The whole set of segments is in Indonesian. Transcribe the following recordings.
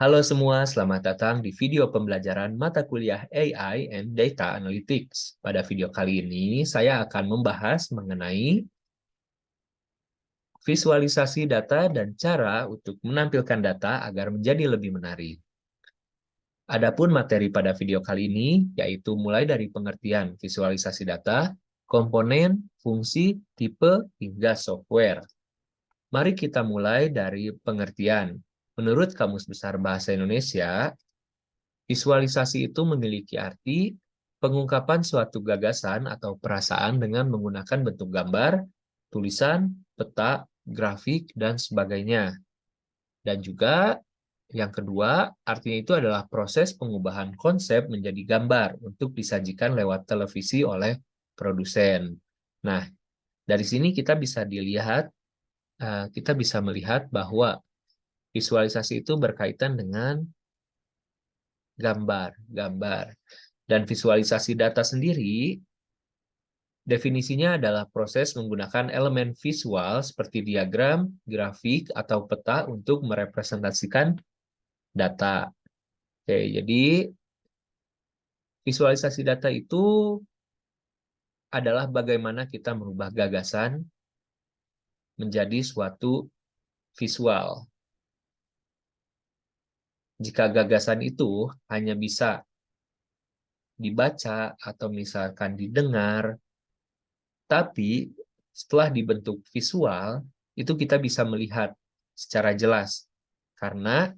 Halo semua, selamat datang di video pembelajaran mata kuliah AI and Data Analytics. Pada video kali ini, saya akan membahas mengenai visualisasi data dan cara untuk menampilkan data agar menjadi lebih menarik. Adapun materi pada video kali ini, yaitu mulai dari pengertian visualisasi data, komponen, fungsi, tipe, hingga software. Mari kita mulai dari pengertian. Menurut Kamus Besar Bahasa Indonesia, visualisasi itu memiliki arti pengungkapan suatu gagasan atau perasaan dengan menggunakan bentuk gambar, tulisan, peta, grafik, dan sebagainya. Dan juga yang kedua, artinya itu adalah proses pengubahan konsep menjadi gambar untuk disajikan lewat televisi oleh produsen. Nah, dari sini kita bisa melihat bahwa visualisasi itu berkaitan dengan gambar. Dan visualisasi data sendiri, definisinya adalah proses menggunakan elemen visual seperti diagram, grafik, atau peta untuk merepresentasikan data. Oke, jadi visualisasi data itu adalah bagaimana kita merubah gagasan menjadi suatu visual. Jika gagasan itu hanya bisa dibaca atau misalkan didengar, tapi setelah dibentuk visual, itu kita bisa melihat secara jelas. Karena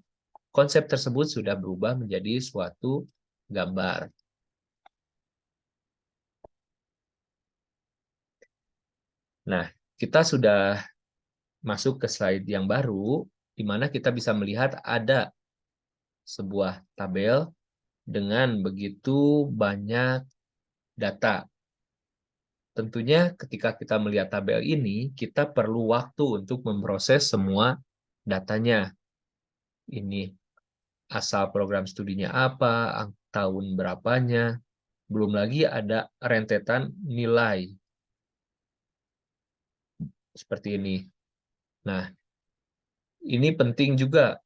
konsep tersebut sudah berubah menjadi suatu gambar. Nah, kita sudah masuk ke slide yang baru, di mana kita bisa melihat ada sebuah tabel dengan begitu banyak data. Tentunya ketika kita melihat tabel ini, kita perlu waktu untuk memproses semua datanya. Ini asal program studinya apa, tahun berapanya, belum lagi ada rentetan nilai seperti ini. Nah, ini penting juga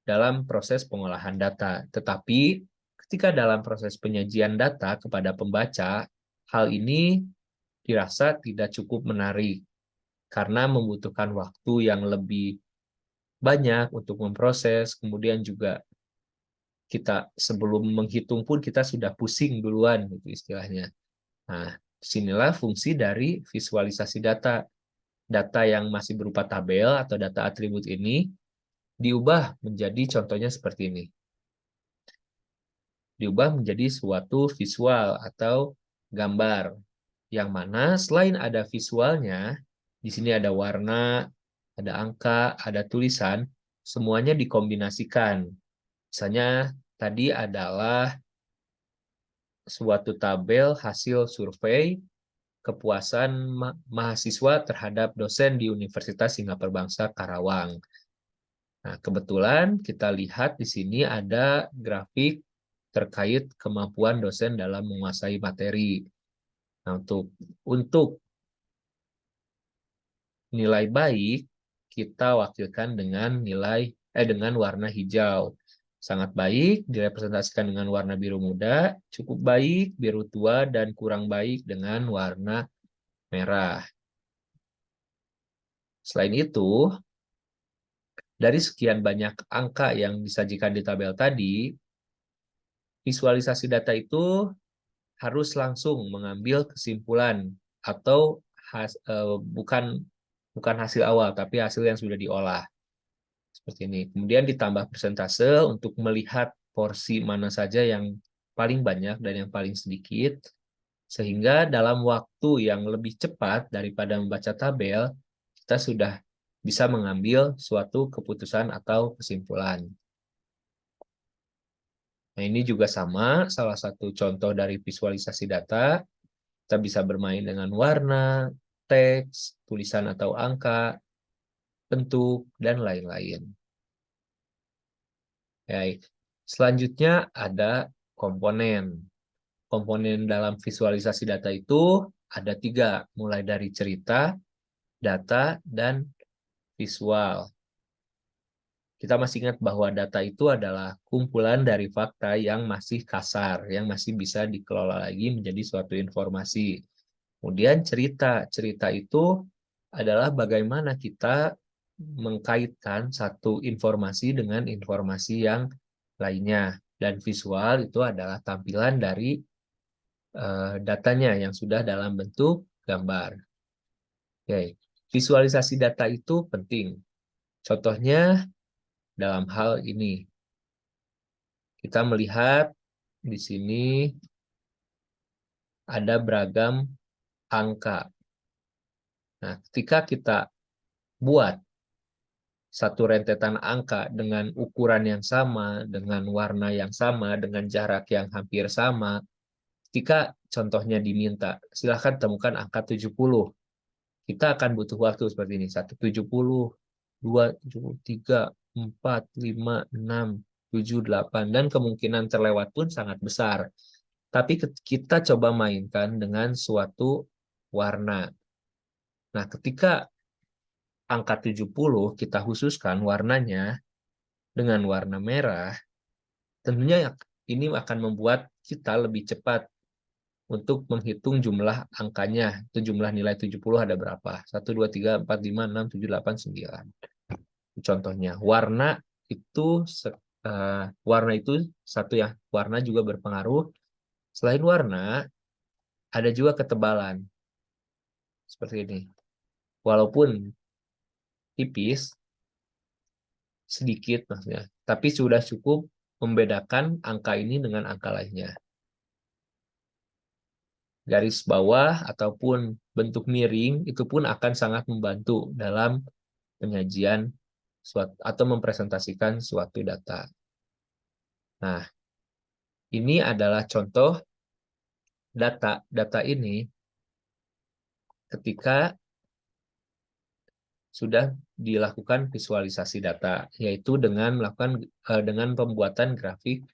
dalam proses pengolahan data. Tetapi ketika dalam proses penyajian data kepada pembaca, hal ini dirasa tidak cukup menarik karena membutuhkan waktu yang lebih banyak untuk memproses, kemudian juga kita sebelum menghitung pun kita sudah pusing duluan gitu istilahnya. Nah, disinilah fungsi dari visualisasi data. Data yang masih berupa tabel atau data atribut ini diubah menjadi contohnya seperti ini. Diubah menjadi suatu visual atau gambar. Yang mana selain ada visualnya, di sini ada warna, ada angka, ada tulisan, semuanya dikombinasikan. Misalnya tadi adalah suatu tabel hasil survei kepuasan mahasiswa terhadap dosen di Universitas Singapura Bangsa Karawang. Nah, kebetulan kita lihat di sini ada grafik terkait kemampuan dosen dalam menguasai materi. Nah, untuk nilai baik kita wakilkan dengan warna hijau. Sangat baik direpresentasikan dengan warna biru muda, cukup baik biru tua, dan kurang baik dengan warna merah. Selain itu, dari sekian banyak angka yang disajikan di tabel tadi, visualisasi data itu harus langsung mengambil kesimpulan atau bukan hasil awal, tapi hasil yang sudah diolah. Seperti ini. Kemudian ditambah persentase untuk melihat porsi mana saja yang paling banyak dan yang paling sedikit, sehingga dalam waktu yang lebih cepat daripada membaca tabel, kita sudah bisa mengambil suatu keputusan atau kesimpulan. Nah, ini juga sama, salah satu contoh dari visualisasi data. Kita bisa bermain dengan warna, teks, tulisan atau angka, bentuk, dan lain-lain. Baik. Selanjutnya ada komponen. Komponen dalam visualisasi data itu ada 3, mulai dari cerita, data, dan visual. Kita masih ingat bahwa data itu adalah kumpulan dari fakta yang masih kasar, yang masih bisa dikelola lagi menjadi suatu informasi. Kemudian cerita. Cerita itu adalah bagaimana kita mengkaitkan satu informasi dengan informasi yang lainnya. Dan visual itu adalah tampilan dari datanya yang sudah dalam bentuk gambar. Oke. Visualisasi data itu penting. Contohnya dalam hal ini. Kita melihat di sini ada beragam angka. Nah, ketika kita buat satu rentetan angka dengan ukuran yang sama, dengan warna yang sama, dengan jarak yang hampir sama, ketika contohnya diminta, silakan temukan angka 70. Kita akan butuh waktu seperti ini. 170, 2, 3, 4, 5, 6, 7, 8. Dan kemungkinan terlewat pun sangat besar. Tapi kita coba mainkan dengan suatu warna. Nah, ketika angka 70 kita khususkan warnanya dengan warna merah, tentunya ini akan membuat kita lebih cepat untuk menghitung jumlah angkanya. Itu jumlah nilai 70 ada berapa? 1, 2, 3, 4, 5, 6, 7, 8, 9. Contohnya, warna itu satu ya. Warna juga berpengaruh. Selain warna, ada juga ketebalan. Seperti ini. Walaupun tipis, sedikit maksudnya, tapi sudah cukup membedakan angka ini dengan angka lainnya. Garis bawah ataupun bentuk miring itu pun akan sangat membantu dalam penyajian atau mempresentasikan suatu data. Nah, ini adalah contoh data. Data ini ketika sudah dilakukan visualisasi data, yaitu dengan pembuatan grafik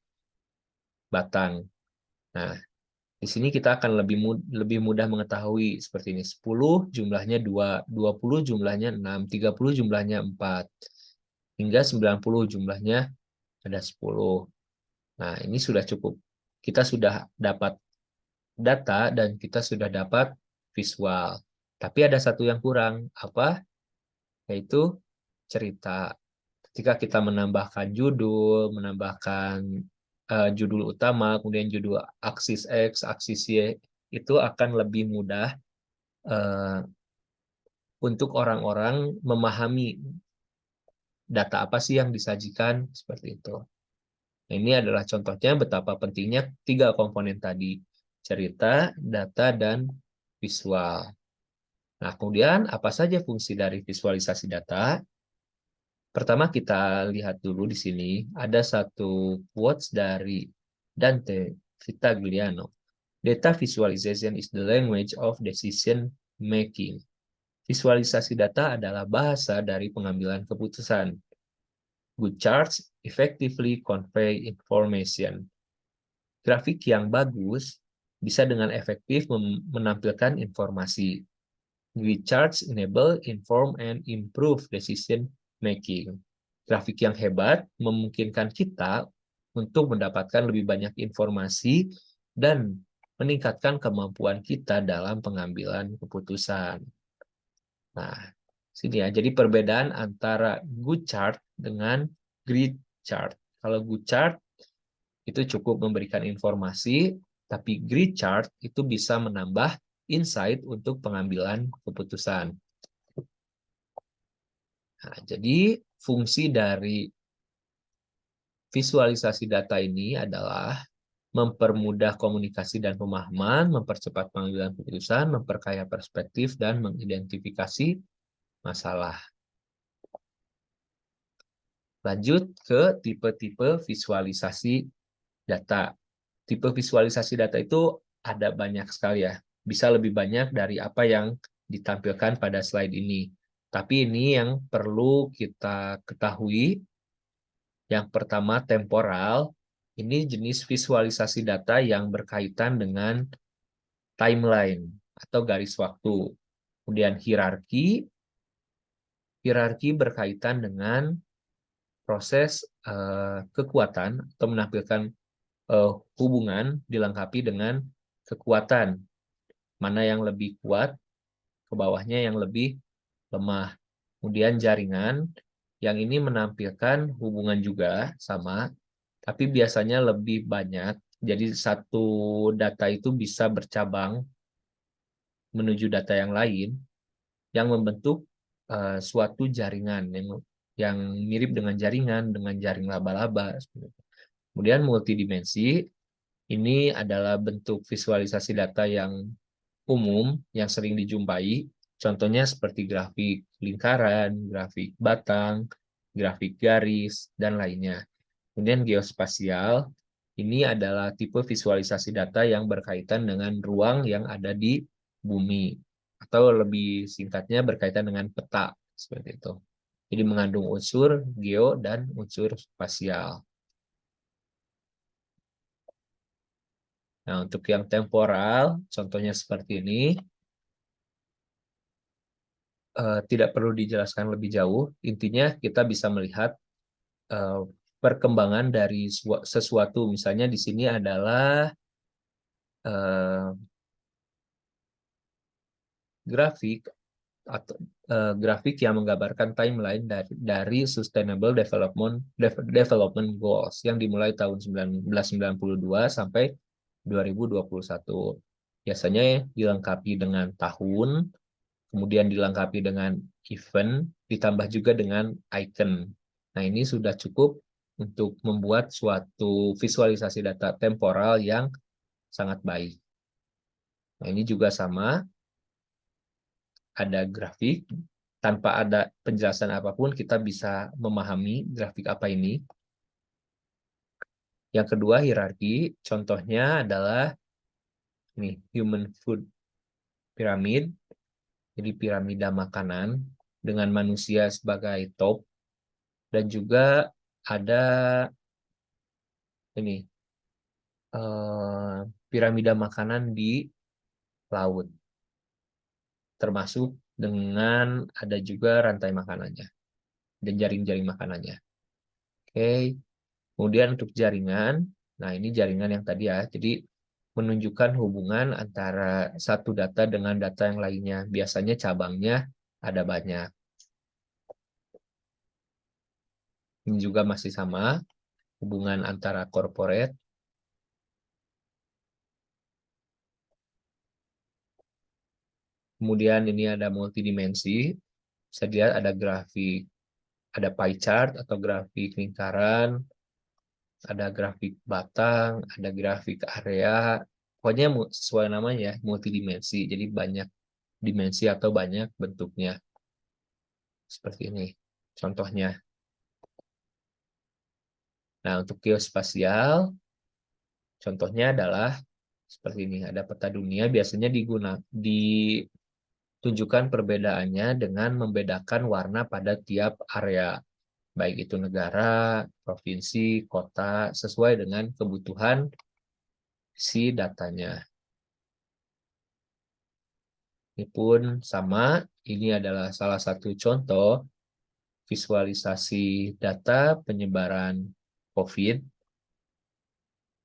batang. Nah, di sini kita akan lebih mudah mengetahui seperti ini. 10 jumlahnya 2, 20 jumlahnya 6, 30 jumlahnya 4, hingga 90 jumlahnya ada 10. Nah, ini sudah cukup. Kita sudah dapat data dan kita sudah dapat visual. Tapi ada satu yang kurang, apa? Yaitu cerita. Ketika kita menambahkan judul, menambahkan judul utama, kemudian judul aksis X, aksis Y, itu akan lebih mudah untuk orang-orang memahami data apa sih yang disajikan, seperti itu. Nah, ini adalah contohnya betapa pentingnya tiga komponen tadi, cerita, data, dan visual. Nah, kemudian apa saja fungsi dari visualisasi data? Pertama kita lihat dulu di sini, ada satu quotes dari Dante Vitagliano. Data visualization is the language of decision making. Visualisasi data adalah bahasa dari pengambilan keputusan. Good charts effectively convey information. Grafik yang bagus bisa dengan efektif menampilkan informasi. Good charts enable, inform, and improve decision making. Grafik yang hebat memungkinkan kita untuk mendapatkan lebih banyak informasi dan meningkatkan kemampuan kita dalam pengambilan keputusan. Nah, sini ya. Jadi perbedaan antara good chart dengan grid chart. Kalau good chart itu cukup memberikan informasi, tapi grid chart itu bisa menambah insight untuk pengambilan keputusan. Nah, jadi fungsi dari visualisasi data ini adalah mempermudah komunikasi dan pemahaman, mempercepat pengambilan keputusan, memperkaya perspektif, dan mengidentifikasi masalah. Lanjut ke tipe-tipe visualisasi data. Tipe visualisasi data itu ada banyak sekali ya. Bisa lebih banyak dari apa yang ditampilkan pada slide ini. Tapi ini yang perlu kita ketahui. Yang pertama temporal. Ini jenis visualisasi data yang berkaitan dengan timeline atau garis waktu. Kemudian hierarki. Hierarki berkaitan dengan proses kekuatan atau menampilkan hubungan dilengkapi dengan kekuatan. Mana yang lebih kuat, ke bawahnya yang lebih lemah. Kemudian jaringan, yang ini menampilkan hubungan juga sama, tapi biasanya lebih banyak. Jadi satu data itu bisa bercabang menuju data yang lain, yang membentuk suatu jaringan yang mirip dengan jaring laba-laba. Kemudian multidimensi, ini adalah bentuk visualisasi data yang umum yang sering dijumpai. Contohnya seperti grafik lingkaran, grafik batang, grafik garis, dan lainnya. Kemudian geospasial, ini adalah tipe visualisasi data yang berkaitan dengan ruang yang ada di bumi, atau lebih singkatnya berkaitan dengan peta, seperti itu. Jadi mengandung unsur geo dan unsur spasial. Nah, untuk yang temporal, contohnya seperti ini, tidak perlu dijelaskan lebih jauh. Intinya kita bisa melihat perkembangan dari sesuatu. Misalnya di sini adalah grafik atau grafik yang menggambarkan timeline dari Sustainable Development Goals yang dimulai tahun 1992 sampai 2021. Biasanya dilengkapi dengan tahun, kemudian dilengkapi dengan event, ditambah juga dengan icon. Nah, ini sudah cukup untuk membuat suatu visualisasi data temporal yang sangat baik. Nah, ini juga sama, ada grafik, tanpa ada penjelasan apapun, kita bisa memahami grafik apa ini. Yang kedua, hierarki. Contohnya adalah ini, human food pyramid, jadi piramida makanan dengan manusia sebagai top, dan juga ada ini piramida makanan di laut, termasuk dengan ada juga rantai makanannya dan jaring-jaring makanannya. Oke, kemudian untuk jaringan, nah ini jaringan yang tadi ya, jadi menunjukkan hubungan antara satu data dengan data yang lainnya. Biasanya cabangnya ada banyak. Ini juga masih sama, hubungan antara corporate. Kemudian ini ada multidimensi. Bisa dilihat ada grafik, ada pie chart atau grafik lingkaran, ada grafik batang, ada grafik area. Pokoknya sesuai namanya ya, multidimensi. Jadi banyak dimensi atau banyak bentuknya. Seperti ini contohnya. Nah, untuk geospasial, contohnya adalah seperti ini. Ada peta dunia, biasanya ditunjukkan perbedaannya dengan membedakan warna pada tiap area. Baik itu negara, provinsi, kota, sesuai dengan kebutuhan si datanya. Ini pun sama, ini adalah salah satu contoh visualisasi data penyebaran COVID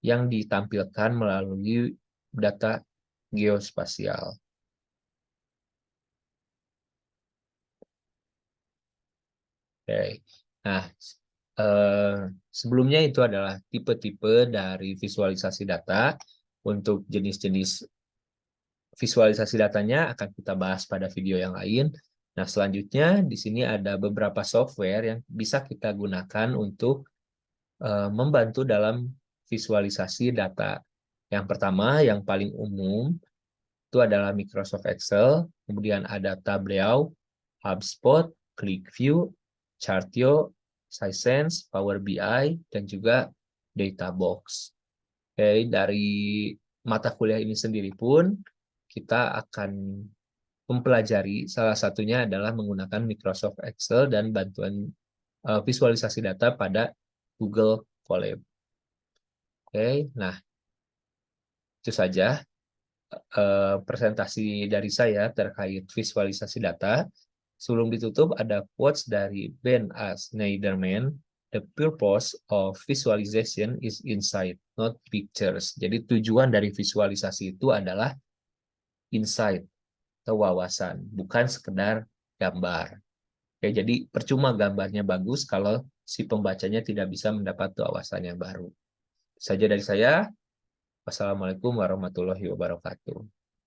yang ditampilkan melalui data geospasial. Oke. Nah, sebelumnya itu adalah tipe-tipe dari visualisasi data. Untuk jenis-jenis visualisasi datanya akan kita bahas pada video yang lain. Nah, selanjutnya di sini ada beberapa software yang bisa kita gunakan untuk membantu dalam visualisasi data. Yang pertama, yang paling umum, itu adalah Microsoft Excel, kemudian ada Tableau, HubSpot, ClickView, Chartio, Sisense, Power BI, dan juga Databox. Oke, dari mata kuliah ini sendiri pun, kita akan mempelajari salah satunya adalah menggunakan Microsoft Excel dan bantuan visualisasi data pada Google Colab. Oke, nah itu saja presentasi dari saya terkait visualisasi data. Sebelum ditutup, ada quotes dari Ben A. Schneiderman. The purpose of visualization is insight, not pictures. Jadi tujuan dari visualisasi itu adalah insight atau wawasan, bukan sekedar gambar. Oke, jadi percuma gambarnya bagus kalau si pembacanya tidak bisa mendapat wawasan yang baru. Saja dari saya. Wassalamualaikum warahmatullahi wabarakatuh.